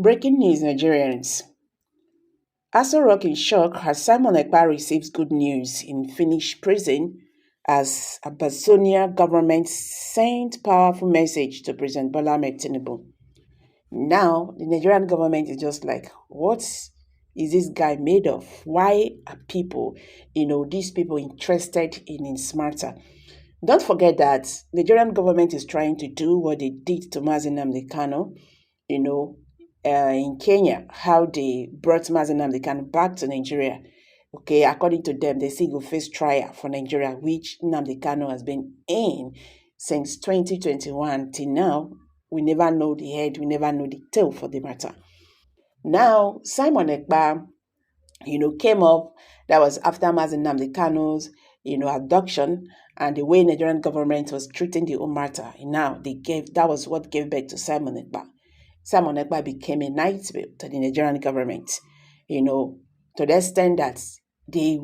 Breaking news, Nigerians. Aso Rock in shock as Simon Ekpa receives good news in Finnish prison as Ambazonian government sent powerful message to President Bola Ahmed Tinubu. Now, the Nigerian government is just like, what is this guy made of? Why are people, these people interested in his matter? Don't forget that Nigerian government is trying to do what they did to Mazi Nnamdi Kanu, you know, in Kenya, how they brought Mazi Nnamdi Kanu back to Nigeria. Okay, according to them, they see go face trial for Nigeria, which Nnamdi Kanu has been in since 2021 till now. We never know the head, we never know the tail for the matter. Now, Simon Ekpa, came up. That was after Mazi Nnamdi Kanu's, abduction and the way Nigerian government was treating the whole matter. Now, that was what gave birth to Simon Ekpa. Simon Ekpa became a nightmare to the Nigerian government, to the extent that they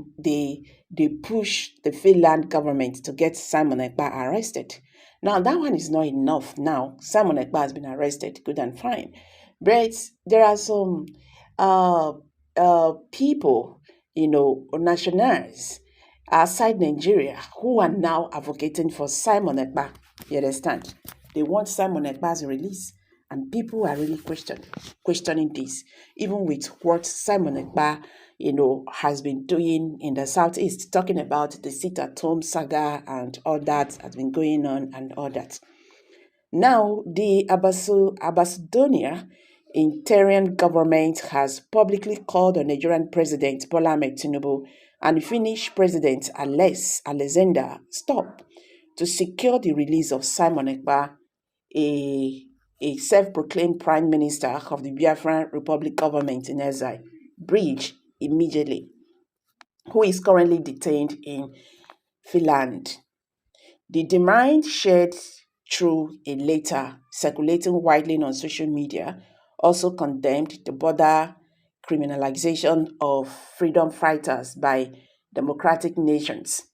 pushed the Finland government to get Simon Ekpa arrested. Now, that one is not enough. Now, Simon Ekpa has been arrested, good and fine. But there are some people, nationals outside Nigeria who are now advocating for Simon Ekpa. You understand? They want Simon Ekpa's release. And people are really questioning this, even with what Simon Ekpa, has been doing in the Southeast, talking about the sit-at-home saga and all that has been going on and all that. Now, the Ambazonian interim government has publicly called on Nigerian President Bola Ahmed Tinubu and Finnish President Alexander Stubb to secure the release of Simon Ekpa, a self-proclaimed prime minister of the Biafra Republic government in exile, bridge immediately, who is currently detained in Finland. The demand shared through a letter circulating widely on social media also condemned the border criminalization of freedom fighters by democratic nations.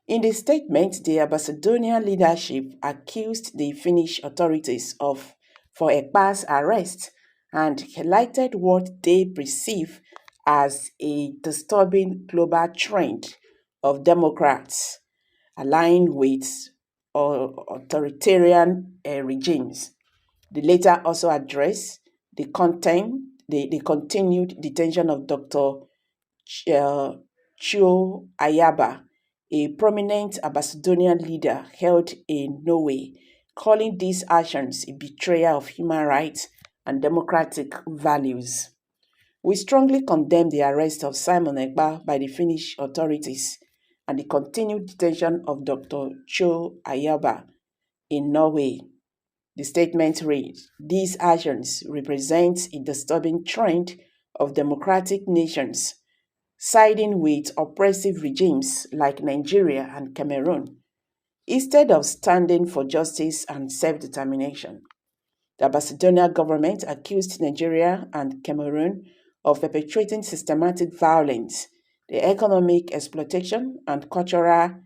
In the statement, the Ambazonian leadership accused the Finnish authorities for Ekpa's arrest and highlighted what they perceive as a disturbing global trend of democrats aligned with authoritarian regimes. The letter also addressed the continued detention of Dr. Cho Ayaba, a prominent Ambazonian leader held in Norway, calling these actions a betrayal of human rights and democratic values. We strongly condemn the arrest of Simon Ekpa by the Finnish authorities and the continued detention of Dr. Cho Ayaba in Norway. The statement reads, these actions represent a disturbing trend of democratic nations siding with oppressive regimes like Nigeria and Cameroon, instead of standing for justice and self-determination. The Ambazonian government accused Nigeria and Cameroon of perpetrating systematic violence, the economic exploitation and cultural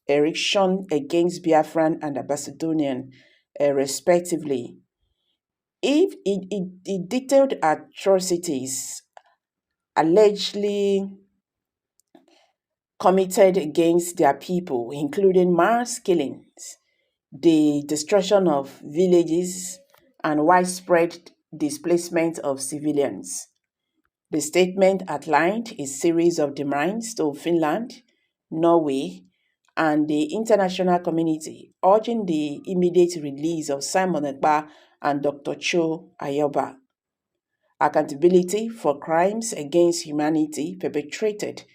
erection against Biafran and Ambazonian, respectively. It detailed atrocities allegedly committed against their people, including mass killings, the destruction of villages, and widespread displacement of civilians. The statement outlined a series of demands to Finland, Norway, and the international community, urging the immediate release of Simon Ekpa and Dr. Cho Ayaba, accountability for crimes against humanity perpetrated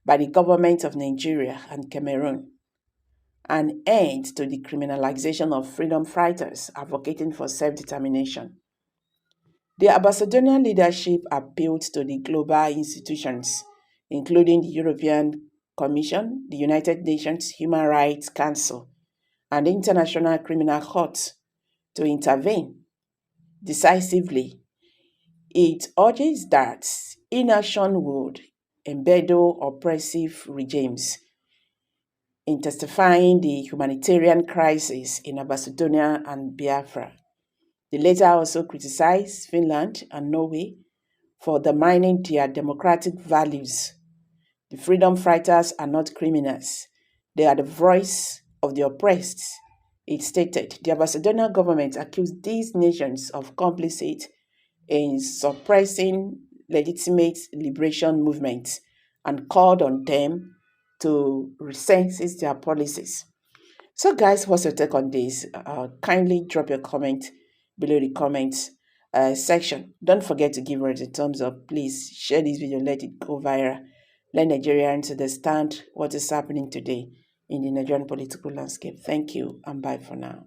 by the government of Nigeria and Cameroon, an end to the criminalization of freedom fighters advocating for self-determination. The Ambazonian leadership appealed to the global institutions, including the European Commission, the United Nations Human Rights Council, and the International Criminal Court to intervene decisively. It urges that inaction would embeddow oppressive regimes, intensifying the humanitarian crisis in Ambazonian and Biafra. The letter also criticized Finland and Norway for undermining their democratic values. The freedom fighters are not criminals. They are the voice of the oppressed. It stated the Ambazonian government accused these nations of complicit in suppressing legitimate liberation movements and called on them to recense their policies. So, guys, what's your take on this? Kindly drop your comment below the comments section. Don't forget to give us a thumbs up. Please share this video, let it go viral. Let Nigerians understand what is happening today in the Nigerian political landscape. Thank you, and bye for now.